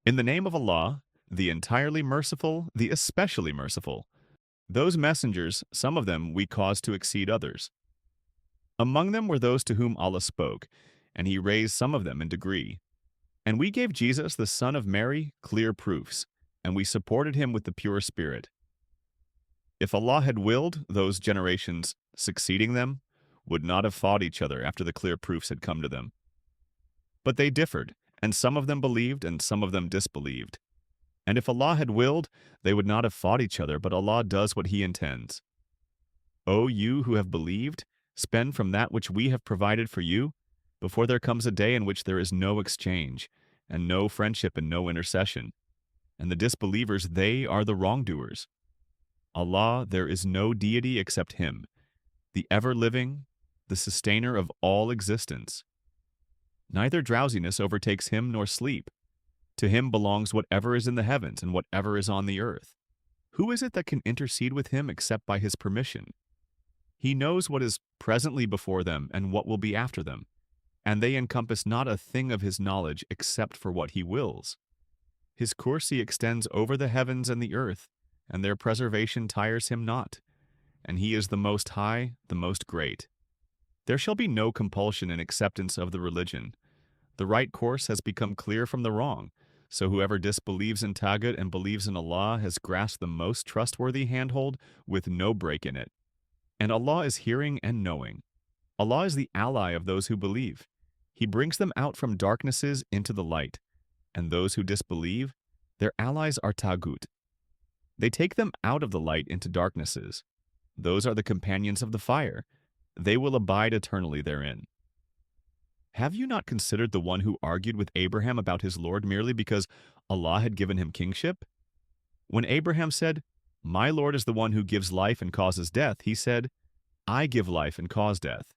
In the name of Allah, the entirely merciful, the especially merciful. Those messengers, some of them we caused to exceed others. Among them were those to whom Allah spoke, and He raised some of them in degree. And we gave Jesus, the son of Mary, clear proofs, and we supported him with the pure spirit. If Allah had willed, those generations succeeding them would not have fought each other after the clear proofs had come to them. But they differed, and some of them believed and some of them disbelieved. And if Allah had willed, they would not have fought each other, but Allah does what He intends. O you who have believed, spend from that which we have provided for you, before there comes a day in which there is no exchange, and no friendship and no intercession. And the disbelievers, they are the wrongdoers. Allah, there is no deity except Him, the ever-living, the sustainer of all existence. Neither drowsiness overtakes Him nor sleep. To Him belongs whatever is in the heavens and whatever is on the earth. Who is it that can intercede with Him except by His permission? He knows what is presently before them and what will be after them, and they encompass not a thing of His knowledge except for what He wills. His kursi extends over the heavens and the earth, and their preservation tires Him not, and He is the Most High, the Most Great. There shall be no compulsion in acceptance of the religion. The right course has become clear from the wrong, so whoever disbelieves in Tagut and believes in Allah has grasped the most trustworthy handhold with no break in it. And Allah is hearing and knowing. Allah is the ally of those who believe. He brings them out from darknesses into the light, and those who disbelieve, their allies are Tagut. They take them out of the light into darknesses. Those are the companions of the fire. They will abide eternally therein. Have you not considered the one who argued with Abraham about his Lord merely because Allah had given him kingship? When Abraham said, "My Lord is the one who gives life and causes death," he said, "I give life and cause death."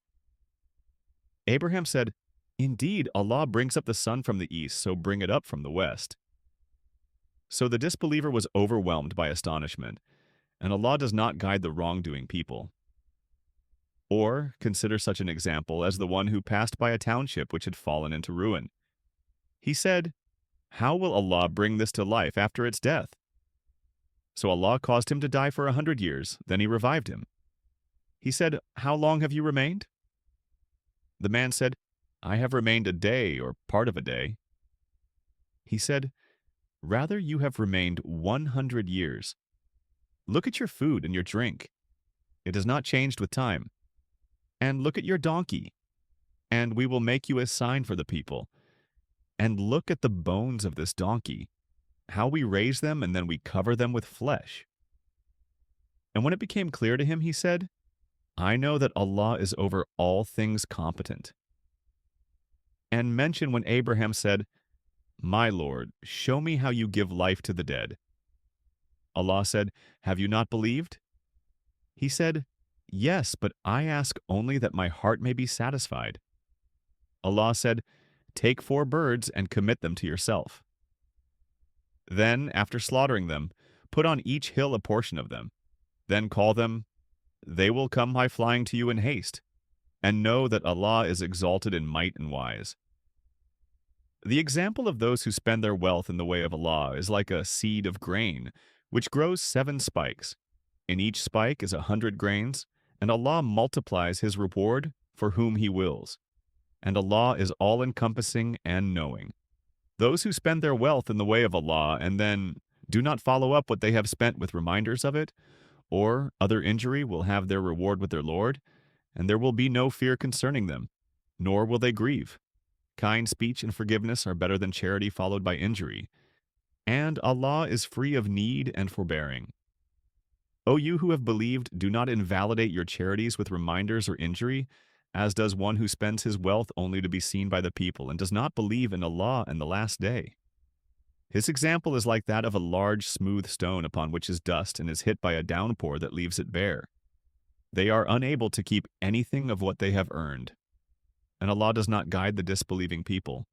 Abraham said, "Indeed, Allah brings up the sun from the east, so bring it up from the west." So the disbeliever was overwhelmed by astonishment, and Allah does not guide the wrongdoing people. Or consider such an example as the one who passed by a township which had fallen into ruin. He said, "How will Allah bring this to life after its death?" So Allah caused him to die for 100 years, then He revived him. He said, "How long have you remained?" The man said, "I have remained a day or part of a day." He said, "Rather you have remained 100 years. Look at your food and your drink. It has not changed with time. And look at your donkey, and we will make you a sign for the people. And look at the bones of this donkey, how we raise them and then we cover them with flesh." And when it became clear to him, he said, "I know that Allah is over all things competent." And mention when Abraham said, "My Lord, show me how you give life to the dead." Allah said, "Have you not believed?" He said, "Yes, but I ask only that my heart may be satisfied." Allah said, "Take 4 birds and commit them to yourself. Then, after slaughtering them, put on each hill a portion of them. Then call them. They will come high-flying to you in haste. And know that Allah is exalted in might and wise." The example of those who spend their wealth in the way of Allah is like a seed of grain, which grows 7 spikes. In each spike is 100 grains, and Allah multiplies His reward for whom He wills. And Allah is all-encompassing and knowing. Those who spend their wealth in the way of Allah and then do not follow up what they have spent with reminders of it, or other injury, will have their reward with their Lord, and there will be no fear concerning them, nor will they grieve. Kind speech and forgiveness are better than charity followed by injury, and Allah is free of need and forbearing. O you who have believed, do not invalidate your charities with reminders or injury, as does one who spends his wealth only to be seen by the people and does not believe in Allah and the last day. His example is like that of a large smooth stone upon which is dust and is hit by a downpour that leaves it bare. They are unable to keep anything of what they have earned, and Allah does not guide the disbelieving people.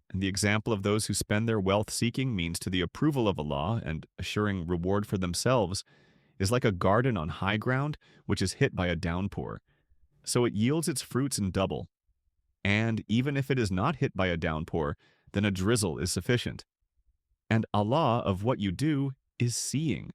And the example of those who spend their wealth seeking means to the approval of Allah and assuring reward for themselves is like a garden on high ground which is hit by a downpour, so it yields its fruits in double. And even if it is not hit by a downpour, then a drizzle is sufficient. and Allah of what you do is seeing.